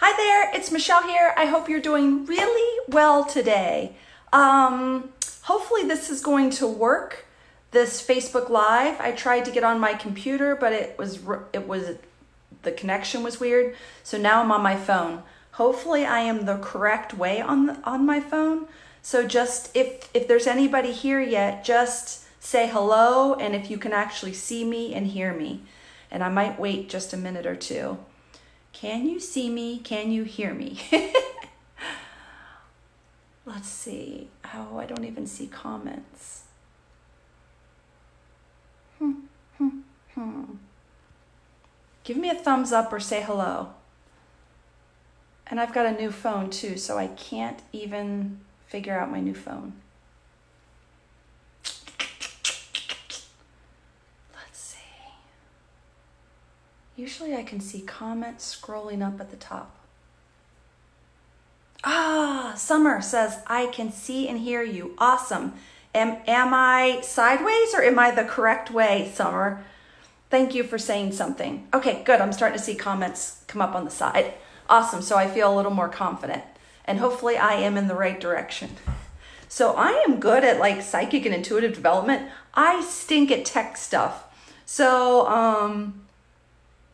Hi there, it's Michelle here. I hope you're doing really well today. Hopefully this is going to work, this Facebook Live. I tried to get on my computer, but the connection was weird. So now I'm on my phone. Hopefully I am the correct way on my phone. So just if there's anybody here yet, just say hello, and if you can actually see me and hear me. And I might wait just a minute or two. Can you see me? Can you hear me? Let's see. Oh, I don't even see comments. Give me a thumbs up or say hello. And I've got a new phone too, so I can't even figure out my new phone. Usually I can see comments scrolling up at the top. Summer says, I can see and hear you. Awesome. Am I sideways or am I the correct way, Summer? Thank you for saying something. Okay, good. I'm starting to see comments come up on the side. Awesome. So I feel a little more confident. And hopefully I am in the right direction. So I am good at like psychic and intuitive development. I stink at tech stuff. So,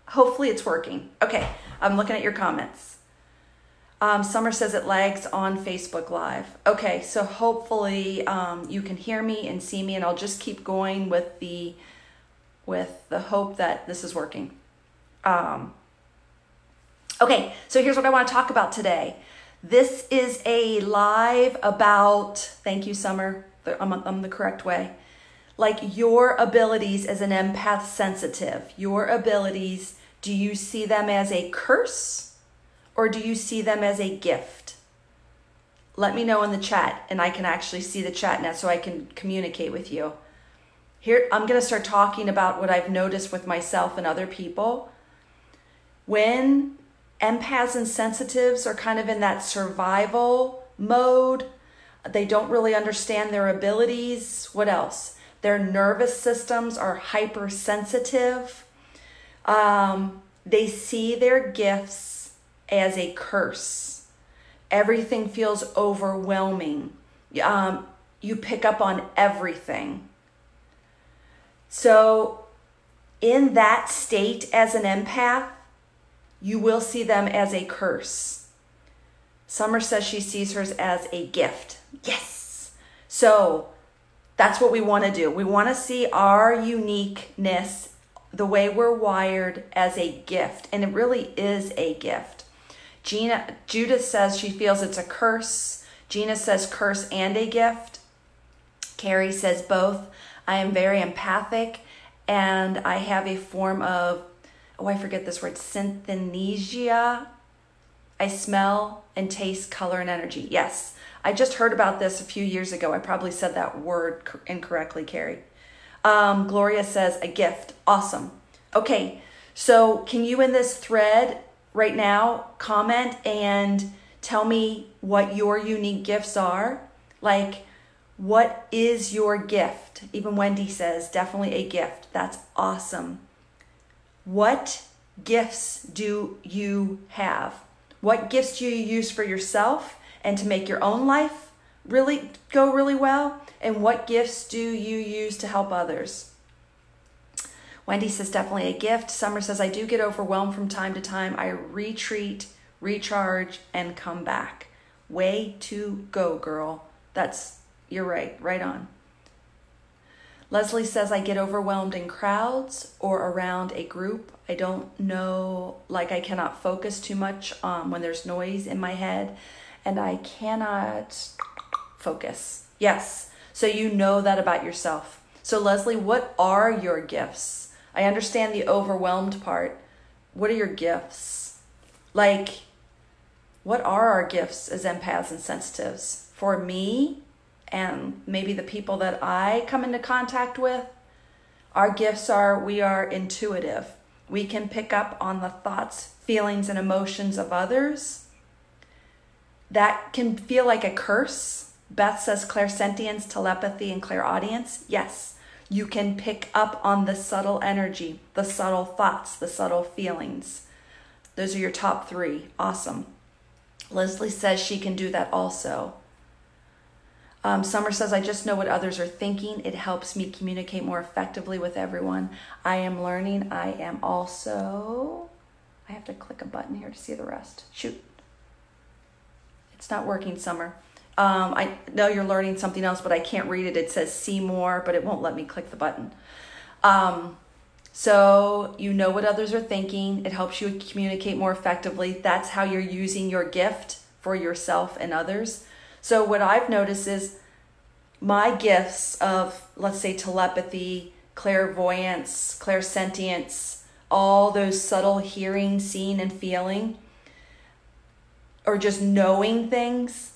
hopefully it's working. Okay, I'm looking at your comments. Summer says it lags on Facebook Live. Okay, so hopefully you can hear me and see me, and I'll just keep going with the hope that this is working. Okay, so here's what I want to talk about today. This is a live about, thank you, Summer, I'm the correct way, like your abilities as an empath sensitive, your abilities. Do you see them as a curse or do you see them as a gift? Let me know in the chat, and I can actually see the chat now so I can communicate with you. Here, I'm going to start talking about what I've noticed with myself and other people. When empaths and sensitives are kind of in that survival mode, they don't really understand their abilities. What else? Their nervous systems are hypersensitive. They see their gifts as a curse. Everything feels overwhelming. You pick up on everything. So in that state as an empath, you will see them as a curse. Summer says she sees hers as a gift. Yes. So that's what we want to do. We want to see our uniqueness, the way we're wired, as a gift. And it really is a gift. Judith says she feels it's a curse. Gina says curse and a gift. Carrie says both. I am very empathic and I have a form of, I forget this word, synesthesia. I smell and taste color and energy. Yes, I just heard about this a few years ago. I probably said that word incorrectly, Carrie. Gloria says a gift. Awesome. Okay, so can you in this thread right now comment and tell me what your unique gifts are? Like, what is your gift? Even Wendy says definitely a gift. That's awesome. What gifts do you have? What gifts do you use for yourself and to make your own life really go really well? And what gifts do you use to help others? Wendy says definitely a gift. Summer says I do get overwhelmed from time to time. I retreat, recharge, and come back. Way to go, girl. You're right, right on. Leslie says I get overwhelmed in crowds or around a group. I don't know, like I cannot focus too much when there's noise in my head and I cannot focus. Yes. So you know that about yourself. So Leslie, what are your gifts? I understand the overwhelmed part. What are your gifts? Like, what are our gifts as empaths and sensitives? For me, and maybe the people that I come into contact with, our gifts are, we are intuitive. We can pick up on the thoughts, feelings, and emotions of others. That can feel like a curse. Beth says clairsentience, telepathy, and clairaudience. Yes, you can pick up on the subtle energy, the subtle thoughts, the subtle feelings. Those are your top 3. Awesome. Leslie says she can do that also. Summer says, I just know what others are thinking. It helps me communicate more effectively with everyone. I am learning. I am also... I have to click a button here to see the rest. Shoot. It's not working, Summer. I know you're learning something else, but I can't read it. It says see more, but it won't let me click the button. So you know what others are thinking. It helps you communicate more effectively. That's how you're using your gift for yourself and others. So what I've noticed is my gifts of, let's say, telepathy, clairvoyance, clairsentience, all those subtle hearing, seeing, and feeling, or just knowing things,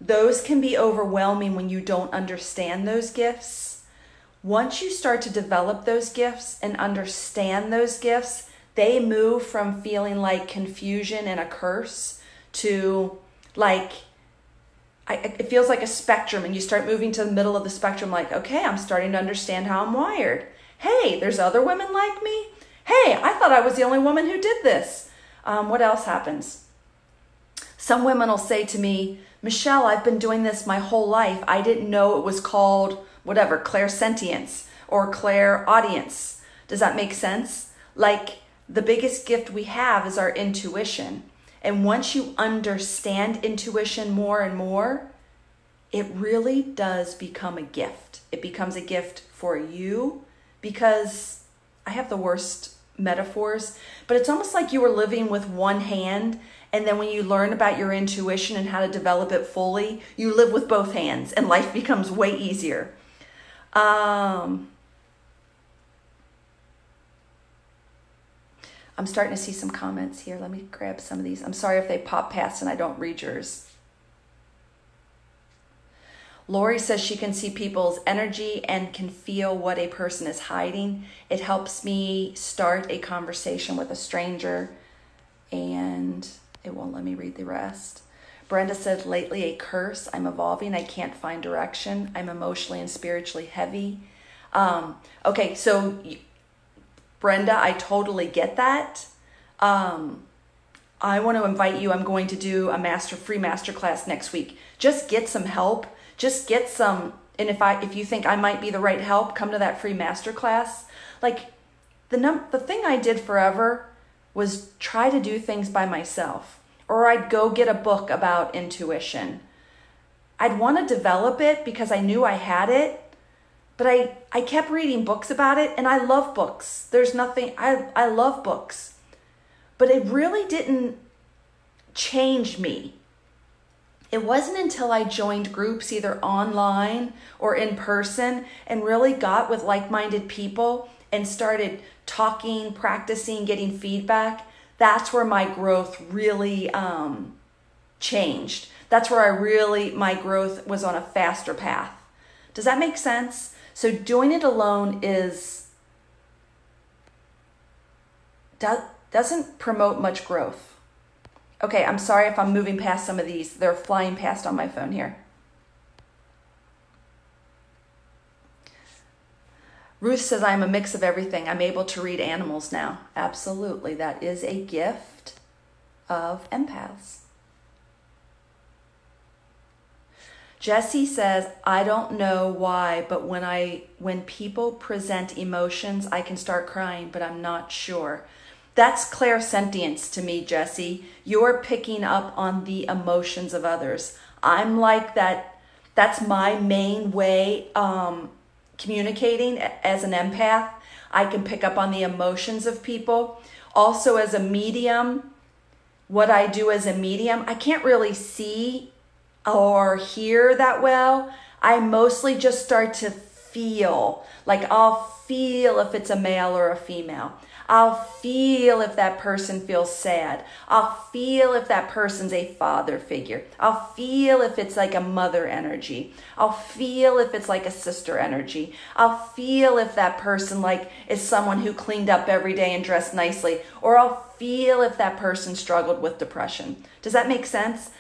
those can be overwhelming when you don't understand those gifts. Once you start to develop those gifts and understand those gifts, they move from feeling like confusion and a curse to like, it feels like a spectrum, and you start moving to the middle of the spectrum like, okay, I'm starting to understand how I'm wired. Hey, there's other women like me. Hey, I thought I was the only woman who did this. What else happens? Some women will say to me, Michelle, I've been doing this my whole life. I didn't know it was called whatever, clairsentience or clairaudience. Does that make sense? Like, the biggest gift we have is our intuition. And once you understand intuition more and more, it really does become a gift. It becomes a gift for you, because I have the worst metaphors, but it's almost like you were living with one hand, and then when you learn about your intuition and how to develop it fully, you live with both hands and life becomes way easier. I'm starting to see some comments here. Let me grab some of these. I'm sorry if they pop past and I don't read yours. Lori says she can see people's energy and can feel what a person is hiding. It helps me start a conversation with a stranger, and it won't let me read the rest. Brenda said, lately a curse. I'm evolving. I can't find direction. I'm emotionally and spiritually heavy. Okay, so Brenda, I totally get that. I want to invite you. I'm going to do a free masterclass next week. Just get some help. Just get some, and if you think I might be the right help, come to that free masterclass. Like, the thing I did forever was try to do things by myself, or I'd go get a book about intuition. I'd want to develop it because I knew I had it, but I kept reading books about it, and I love books. There's nothing, I love books, but it really didn't change me. It wasn't until I joined groups either online or in person and really got with like-minded people and started talking, practicing, getting feedback. That's where my growth really changed. That's where my growth was on a faster path. Does that make sense? So doing it alone doesn't promote much growth. Okay, I'm sorry if I'm moving past some of these. They're flying past on my phone here. Ruth says, I'm a mix of everything. I'm able to read animals now. Absolutely. That is a gift of empaths. Jessie says, I don't know why, but when people present emotions, I can start crying, but I'm not sure. That's clairsentience to me, Jessie. You're picking up on the emotions of others. I'm like that. That's my main way communicating as an empath. I can pick up on the emotions of people. Also, as a medium, what I do as a medium, I can't really see or hear that well. I mostly just start to feel. Like, I'll feel if it's a male or a female. I'll feel if that person feels sad. I'll feel if that person's a father figure. I'll feel if it's like a mother energy. I'll feel if it's like a sister energy. I'll feel if that person is someone who cleaned up every day and dressed nicely. Or I'll feel if that person struggled with depression. Does that make sense?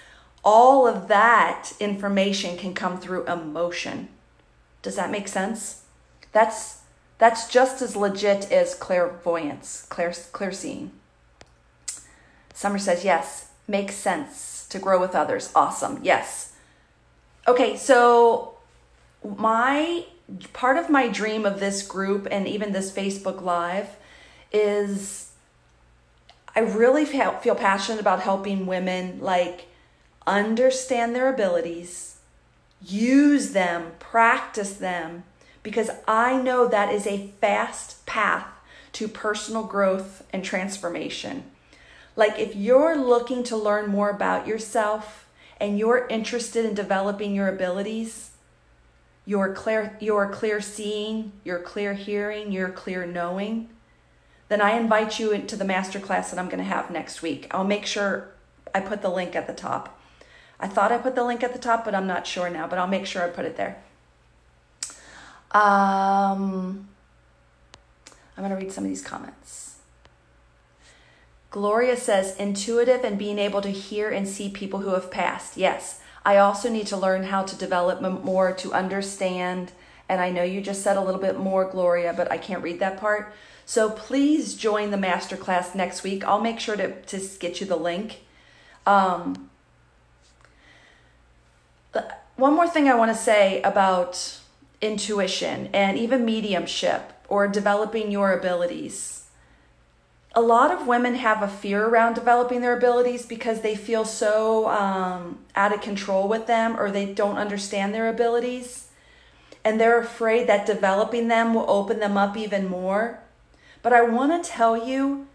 All of that information can come through emotion. Does that make sense? That's just as legit as clairvoyance, clairseeing. Summer says, yes, makes sense to grow with others. Awesome. Yes. Okay, so part of my dream of this group and even this Facebook Live is I really feel passionate about helping women like understand their abilities, use them, practice them, because I know that is a fast path to personal growth and transformation. Like if you're looking to learn more about yourself and you're interested in developing your abilities, your clear seeing, your clear hearing, your clear knowing, then I invite you into the masterclass that I'm going to have next week. I'll make sure I put the link at the top. I thought I put the link at the top, but I'm not sure now, but I'll make sure I put it there. I'm going to read some of these comments. Gloria says, intuitive and being able to hear and see people who have passed. Yes, I also need to learn how to develop more to understand. And I know you just said a little bit more, Gloria, but I can't read that part. So please join the masterclass next week. I'll make sure to get you the link. One more thing I want to say about intuition and even mediumship or developing your abilities. A lot of women have a fear around developing their abilities because they feel so out of control with them, or they don't understand their abilities. And they're afraid that developing them will open them up even more. But I want to tell you,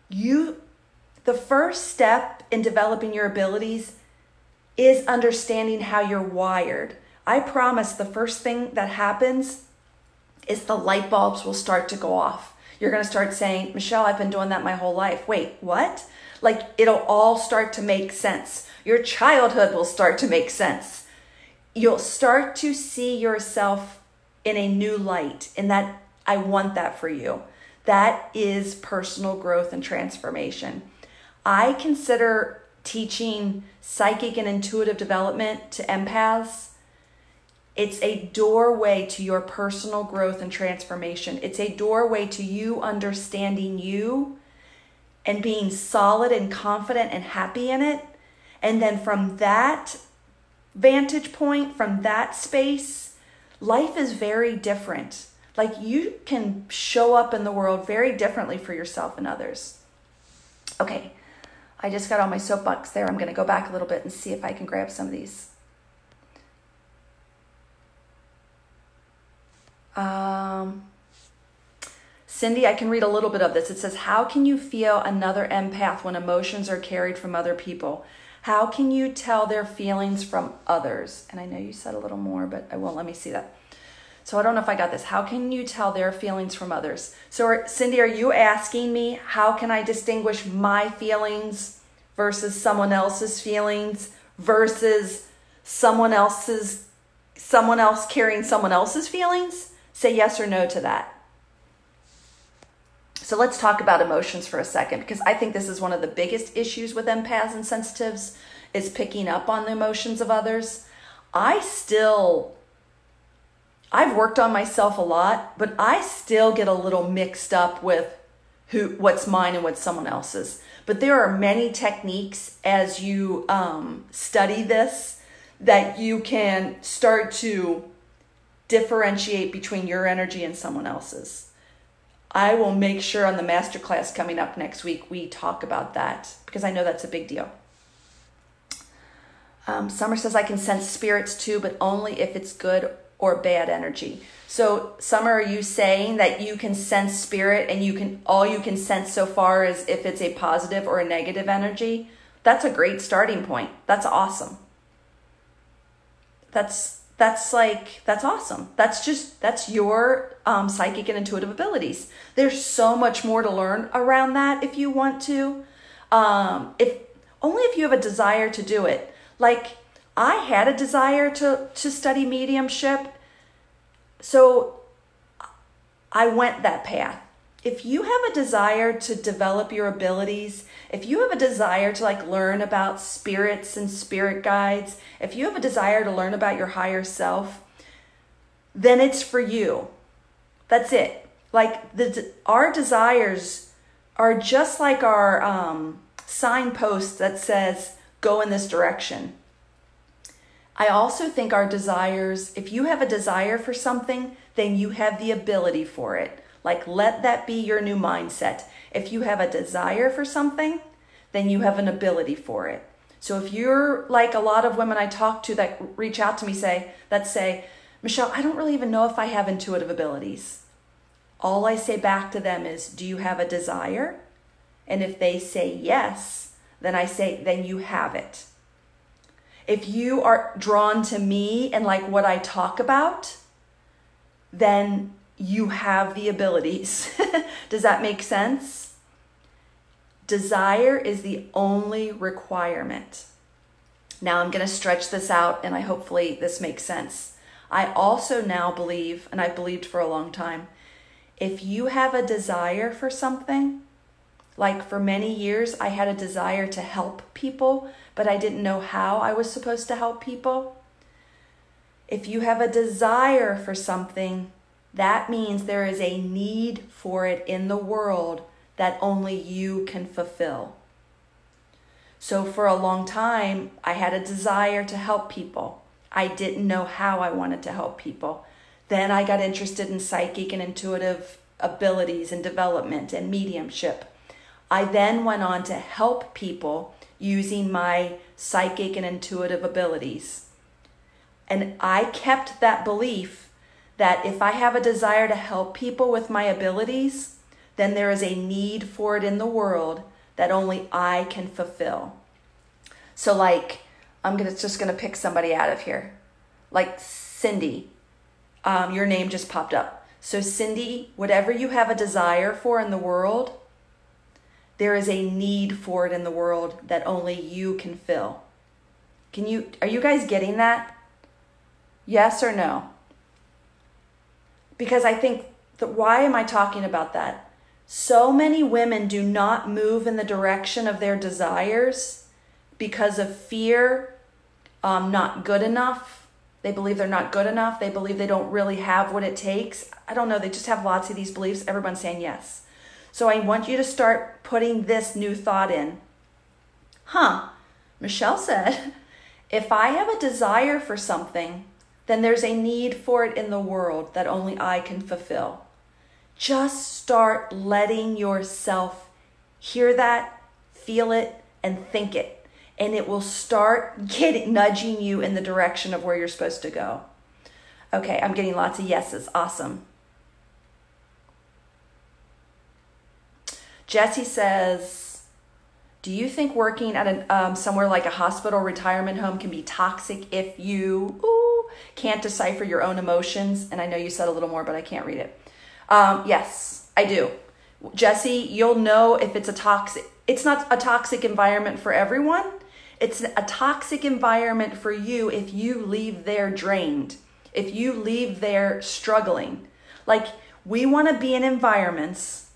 the first step in developing your abilities is understanding how you're wired. I promise the first thing that happens is the light bulbs will start to go off. You're going to start saying, Michelle, I've been doing that my whole life. Wait, what? Like it'll all start to make sense. Your childhood will start to make sense. You'll start to see yourself in a new light, and that I want that for you. That is personal growth and transformation. I consider teaching psychic and intuitive development to empaths. It's a doorway to your personal growth and transformation. It's a doorway to you understanding you and being solid and confident and happy in it. And then from that vantage point, from that space, life is very different. Like you can show up in the world very differently for yourself and others. Okay, I just got on my soapbox there. I'm going to go back a little bit and see if I can grab some of these. Cindy, I can read a little bit of this. It says, how can you feel another empath when emotions are carried from other people? How can you tell their feelings from others? And I know you said a little more, but I won't let me see that. So I don't know if I got this. How can you tell their feelings from others? So Cindy, are you asking me, how can I distinguish my feelings versus someone else's feelings versus someone else carrying someone else's feelings? Say yes or no to that. So let's talk about emotions for a second, because I think this is one of the biggest issues with empaths and sensitives is picking up on the emotions of others. I've worked on myself a lot, but I still get a little mixed up with what's mine and what's someone else's. But there are many techniques as you study this that you can start to differentiate between your energy and someone else's. I will make sure on the masterclass coming up next week, we talk about that because I know that's a big deal. Summer says, I can sense spirits too, but only if it's good or bad energy. So Summer, are you saying that you can sense spirit and all you can sense so far is if it's a positive or a negative energy? That's a great starting point. That's awesome. That's awesome. That's your psychic and intuitive abilities. There's so much more to learn around that if you want to. If you have a desire to do it. Like I had a desire to study mediumship, so I went that path. If you have a desire to develop your abilities, if you have a desire to learn about spirits and spirit guides, if you have a desire to learn about your higher self, then it's for you. That's it. Our desires are just like our signpost that says, go in this direction. I also think our desires, if you have a desire for something, then you have the ability for it. Like, let that be your new mindset. If you have a desire for something, then you have an ability for it. So if you're like a lot of women I talk to that reach out to me that say, Michelle, I don't really even know if I have intuitive abilities. All I say back to them is, do you have a desire? And if they say yes, then I say, then you have it. If you are drawn to me and like what I talk about, then you have the abilities. Does that make sense? Desire is the only requirement. Now I'm going to stretch this out, and hopefully this makes sense. I also now believe, and I've believed for a long time, if you have a desire for something, like for many years, I had a desire to help people, but I didn't know how I was supposed to help people. If you have a desire for something, that means there is a need for it in the world that only you can fulfill. So for a long time, I had a desire to help people. I didn't know how I wanted to help people. Then I got interested in psychic and intuitive abilities and development and mediumship. I then went on to help people using my psychic and intuitive abilities. And I kept that belief that if I have a desire to help people with my abilities, then there is a need for it in the world that only I can fulfill. So like, just gonna pick somebody out of here. Like Cindy, your name just popped up. So Cindy, whatever you have a desire for in the world, there is a need for it in the world that only you can fill. Are you guys getting that? Yes or no? Because I think why am I talking about that? So many women do not move in the direction of their desires because of fear, not good enough. They believe they're not good enough. They believe they don't really have what it takes. I don't know. They just have lots of these beliefs. Everyone's saying yes. So I want you to start putting this new thought in. Michelle said, if I have a desire for something, then there's a need for it in the world that only I can fulfill. Just start letting yourself hear that, feel it, and think it. And it will start nudging you in the direction of where you're supposed to go. Okay, I'm getting lots of yeses. Awesome. Jesse says, do you think working at somewhere like a hospital retirement home can be toxic if you can't decipher your own emotions? And I know you said a little more, but I can't read it. Yes, I do. Jesse, you'll know if it's it's not a toxic environment for everyone. It's a toxic environment for you if you leave there drained, if you leave there struggling. Like, we want to be in environments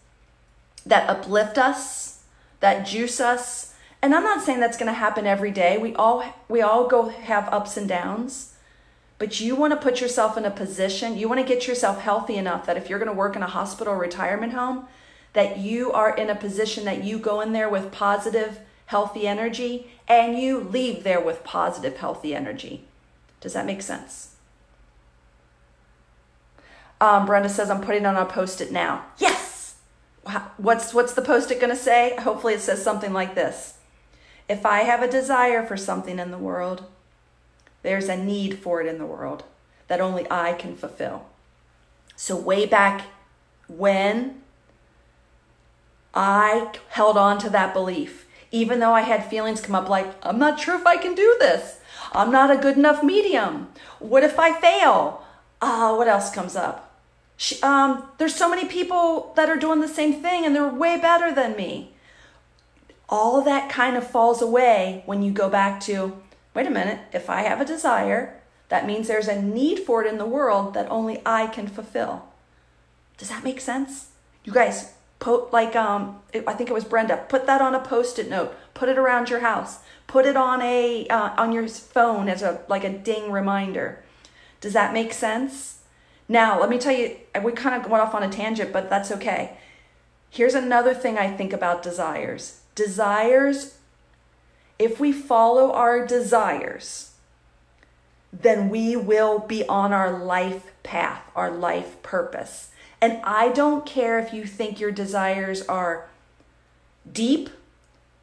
that uplift us, that juice us. And I'm not saying that's going to happen every day. We all go have ups and downs. But you want to put yourself in a position, you want to get yourself healthy enough that if you're going to work in a hospital or retirement home, that you are in a position that you go in there with positive, healthy energy, and you leave there with positive, healthy energy. Does that make sense? Brenda says, I'm putting on a Post-it now. Yes! What's the Post-it going to say? Hopefully it says something like this. If I have a desire for something in the world, there's a need for it in the world that only I can fulfill. So way back when, I held on to that belief, even though I had feelings come up like, I'm not sure if I can do this. I'm not a good enough medium. What if I fail? What else comes up? There's so many people that are doing the same thing and they're way better than me. All of that kind of falls away when you go back to, wait a minute, if I have a desire, that means there's a need for it in the world that only I can fulfill. Does that make sense? You guys, I think it was Brenda, put that on a Post-it note, put it around your house, put it on on your phone as a ding reminder. Does that make sense? Now, let me tell you, we kind of went off on a tangent, but that's okay. Here's another thing I think about desires. Desires, if we follow our desires, then we will be on our life path, our life purpose. And I don't care if you think your desires are deep,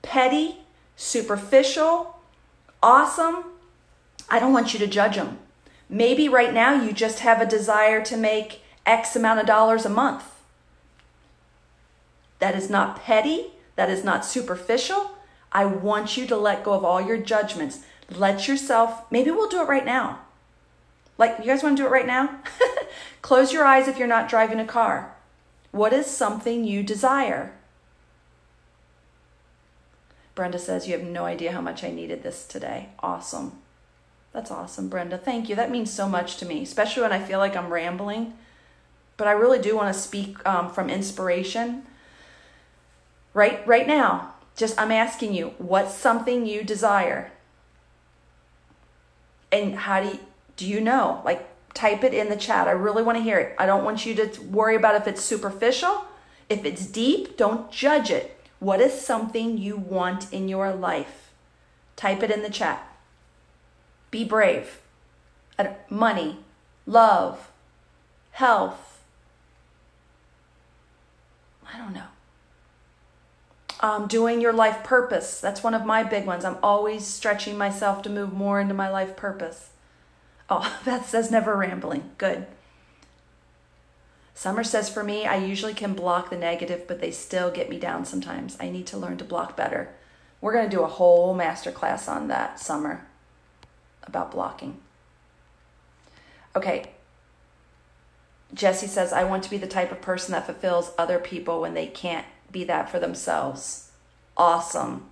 petty, superficial, awesome. I don't want you to judge them. Maybe right now you just have a desire to make X amount of dollars a month. That is not petty. That is not superficial. I want you to let go of all your judgments. Let yourself, maybe we'll do it right now. Like, you guys want to do it right now? Close your eyes if you're not driving a car. What is something you desire? Brenda says, you have no idea how much I needed this today. Awesome. That's awesome, Brenda. Thank you. That means so much to me, especially when I feel like I'm rambling. But I really do want to speak from inspiration. Right now, I'm asking you, what's something you desire? And how do you know? Like, type it in the chat. I really want to hear it. I don't want you to worry about if it's superficial. If it's deep, don't judge it. What is something you want in your life? Type it in the chat. Be brave. Money, love, health. I don't know. Doing your life purpose. That's one of my big ones. I'm always stretching myself to move more into my life purpose. Oh, Beth says never rambling. Good. Summer says, for me, I usually can block the negative, but they still get me down sometimes. I need to learn to block better. We're going to do a whole masterclass on that, Summer, about blocking. Okay. Jessie says, I want to be the type of person that fulfills other people when they can't be that for themselves. Awesome.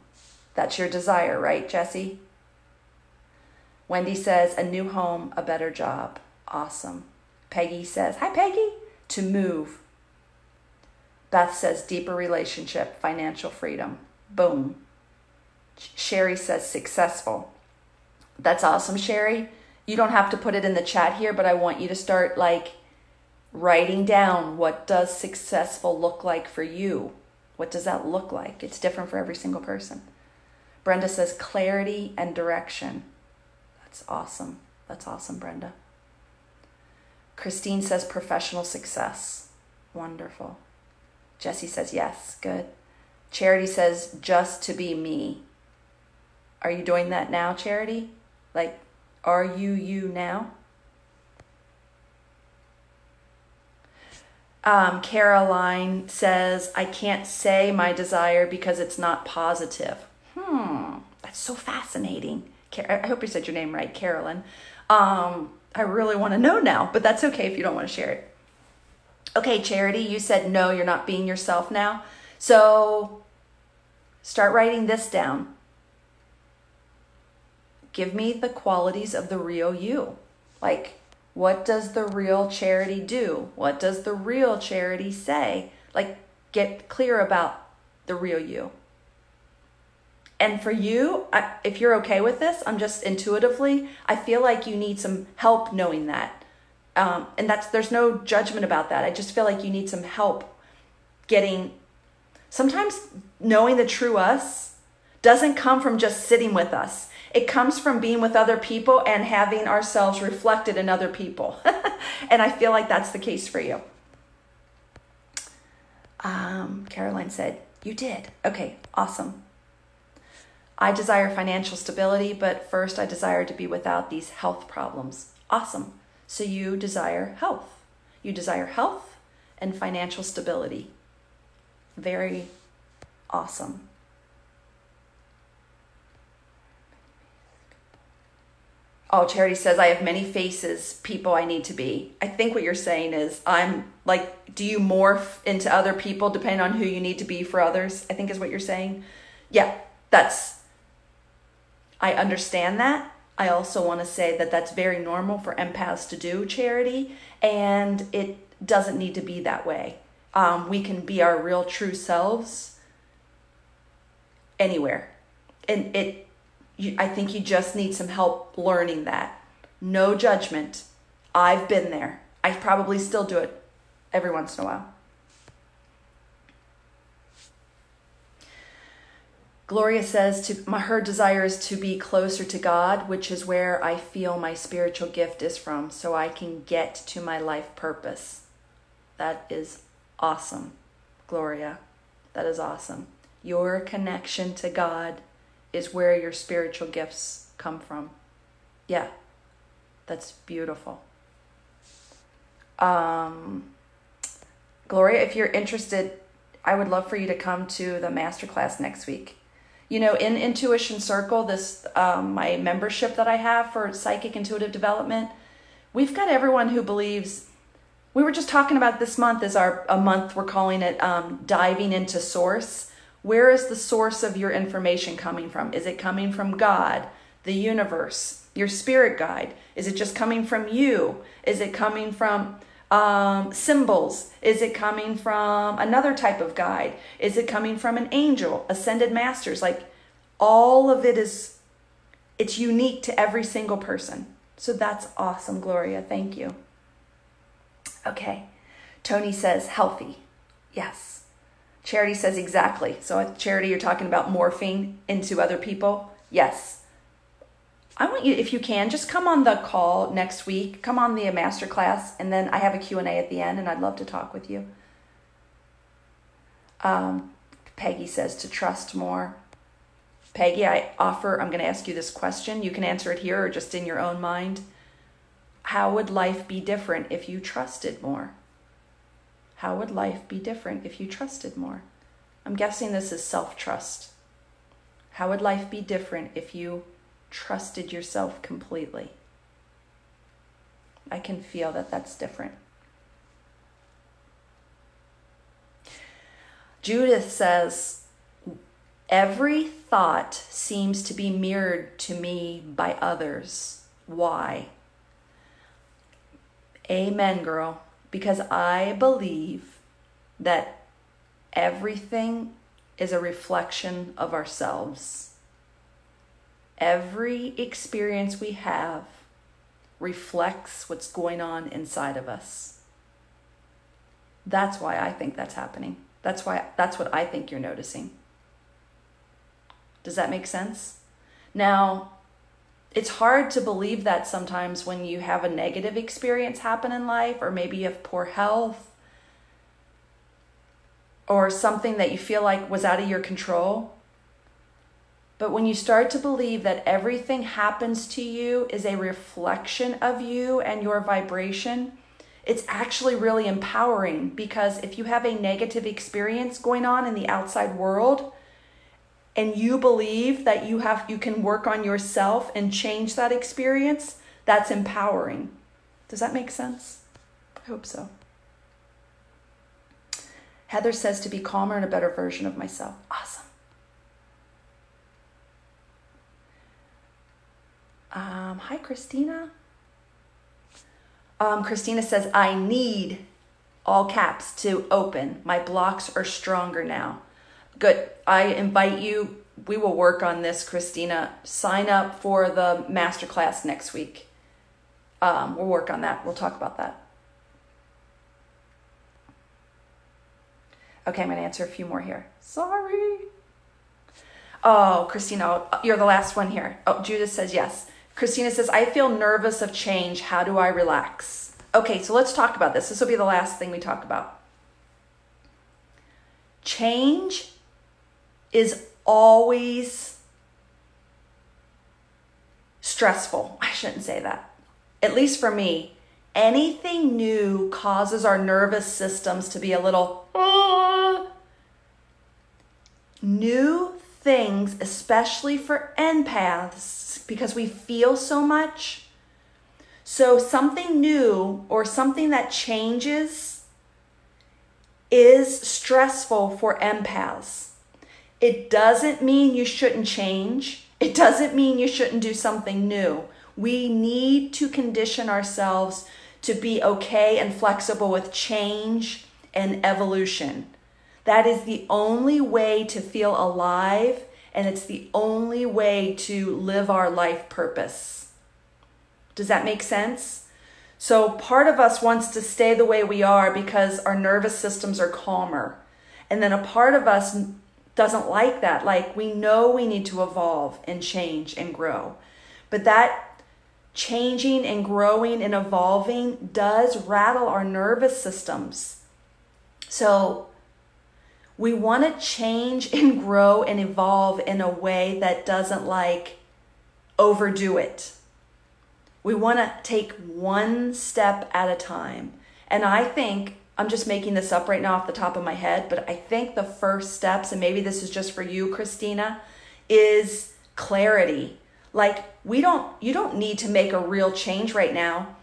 That's your desire, right, Jessie? Wendy says, a new home, a better job. Awesome. Peggy says, hi, Peggy. To move. Beth says, deeper relationship, financial freedom. Boom. Sherry says, successful. That's awesome, Sherry. You don't have to put it in the chat here, but I want you to start writing down, what does successful look like for you? What does that look like? It's different for every single person. Brenda says clarity and direction. That's awesome. That's awesome, Brenda. Christine says professional success. Wonderful. Jessie says yes. Good. Charity says just to be me. Are you doing that now, Charity? Are you now? Caroline says, I can't say my desire because it's not positive. That's so fascinating. I hope you said your name right, Carolyn. I really want to know now, but that's okay if you don't want to share it. Okay, Charity, you said no, you're not being yourself now. So start writing this down. Give me the qualities of the real you. What does the real Charity do? What does the real Charity say? Get clear about the real you. And for you, if you're okay with this, I'm just intuitively, I feel like you need some help knowing that. And there's no judgment about that. I just feel like you need some help sometimes knowing the true us doesn't come from just sitting with us. It comes from being with other people and having ourselves reflected in other people. And I feel like that's the case for you. Caroline said, you did. Okay, awesome. I desire financial stability, but first I desire to be without these health problems. Awesome. So you desire health. You desire health and financial stability. Very awesome. Oh, Charity says, I have many faces, people I need to be. I think what you're saying is, do you morph into other people depending on who you need to be for others? I think is what you're saying. Yeah, I understand that. I also want to say that that's very normal for empaths to do, Charity, and it doesn't need to be that way. We can be our real true selves anywhere. And I think you just need some help learning that. No judgment. I've been there. I probably still do it every once in a while. Gloria says her desire is to be closer to God, which is where I feel my spiritual gift is from, so I can get to my life purpose. That is awesome, Gloria. That is awesome. Your connection to God is where your spiritual gifts come from. Yeah, that's beautiful. Gloria, if you're interested, I would love for you to come to the masterclass next week. You know, in Intuition Circle, this my membership that I have for psychic intuitive development, we've got everyone who believes. We were just talking about this month is a month, we're calling it diving into source. Where is the source of your information coming from? Is it coming from God, the universe, your spirit guide? Is it just coming from you? Is it coming from symbols? Is it coming from another type of guide? Is it coming from an angel, ascended masters? Like, all of it is, it's unique to every single person. So that's awesome, Gloria. Thank you. Okay. Tony says healthy. Yes. Charity says exactly. So Charity, you're talking about morphing into other people? Yes. I want you, if you can, just come on the call next week. Come on the masterclass, and then I have a Q&A at the end, and I'd love to talk with you. Peggy says to trust more. Peggy, I'm going to ask you this question. You can answer it here or just in your own mind. How would life be different if you trusted more? How would life be different if you trusted more? I'm guessing this is self-trust. How would life be different if you trusted yourself completely? I can feel that that's different. Judith says, every thought seems to be mirrored to me by others. Why? Amen, girl. Because I believe that everything is a reflection of ourselves. Every experience we have reflects what's going on inside of us. That's why I think that's happening. That's what I think you're noticing. Does that make sense? Now, it's hard to believe that sometimes when you have a negative experience happen in life, or maybe you have poor health, or something that you feel like was out of your control. But when you start to believe that everything happens to you is a reflection of you and your vibration, it's actually really empowering, because if you have a negative experience going on in the outside world and you believe that you can work on yourself and change that experience, that's empowering. Does that make sense? I hope so. Heather says to be calmer and a better version of myself. Awesome. Hi, Christina. Christina says, I need, all caps, to open. My blocks are stronger now. Good. I invite you. We will work on this, Christina. Sign up for the masterclass next week. We'll work on that. We'll talk about that. Okay, I'm going to answer a few more here. Sorry. Oh, Christina, you're the last one here. Oh, Judith says yes. Christina says, I feel nervous of change. How do I relax? Okay, so let's talk about this. This will be the last thing we talk about. Change is always stressful. I shouldn't say that. At least for me, anything new causes our nervous systems to be a little new things, especially for empaths, because we feel so much. So something new or something that changes is stressful for empaths. It doesn't mean you shouldn't change. It doesn't mean you shouldn't do something new. We need to condition ourselves to be okay and flexible with change and evolution. That is the only way to feel alive, and it's the only way to live our life purpose. Does that make sense? So part of us wants to stay the way we are because our nervous systems are calmer. And then a part of us doesn't like that. Like, we know we need to evolve and change and grow. But that changing and growing and evolving does rattle our nervous systems. So we want to change and grow and evolve in a way that doesn't like overdo it. We want to take one step at a time. And I think, I'm just making this up right now off the top of my head, but I think the first steps, and maybe this is just for you, Christina, is clarity. Like, you don't need to make a real change right now.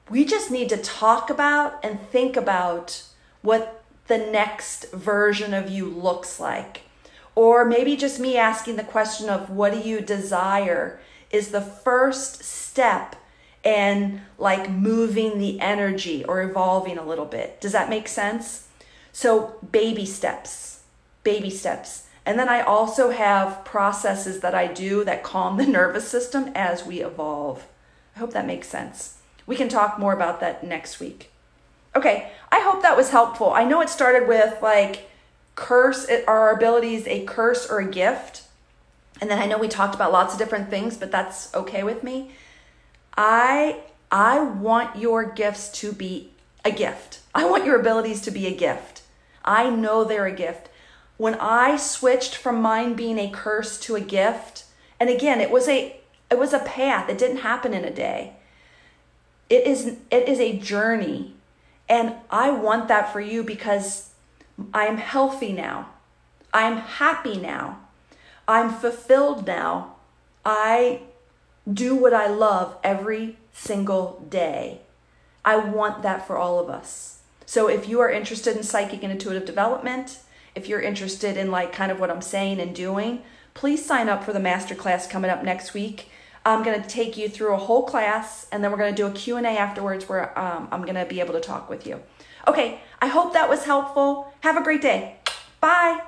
We just need to talk about and think about what the next version of you looks like. Or maybe just me asking the question of what do you desire is the first step in like moving the energy or evolving a little bit. Does that make sense? So baby steps. And then I also have processes that I do that calm the nervous system as we evolve. I hope that makes sense. We can talk more about that next week. Okay, I hope that was helpful. I know it started with like our abilities, a curse or a gift. And then I know we talked about lots of different things, but that's okay with me. I want your gifts to be a gift. I want your abilities to be a gift. I know they're a gift. When I switched from mine being a curse to a gift, and again, it was a path. It didn't happen in a day. It is a journey. And I want that for you because I am healthy now. I'm happy now. I'm fulfilled now. I do what I love every single day. I want that for all of us. So if you are interested in psychic and intuitive development, if you're interested in like kind of what I'm saying and doing, please sign up for the masterclass coming up next week. I'm going to take you through a whole class, and then we're going to do a Q&A afterwards where I'm going to be able to talk with you. Okay, I hope that was helpful. Have a great day. Bye.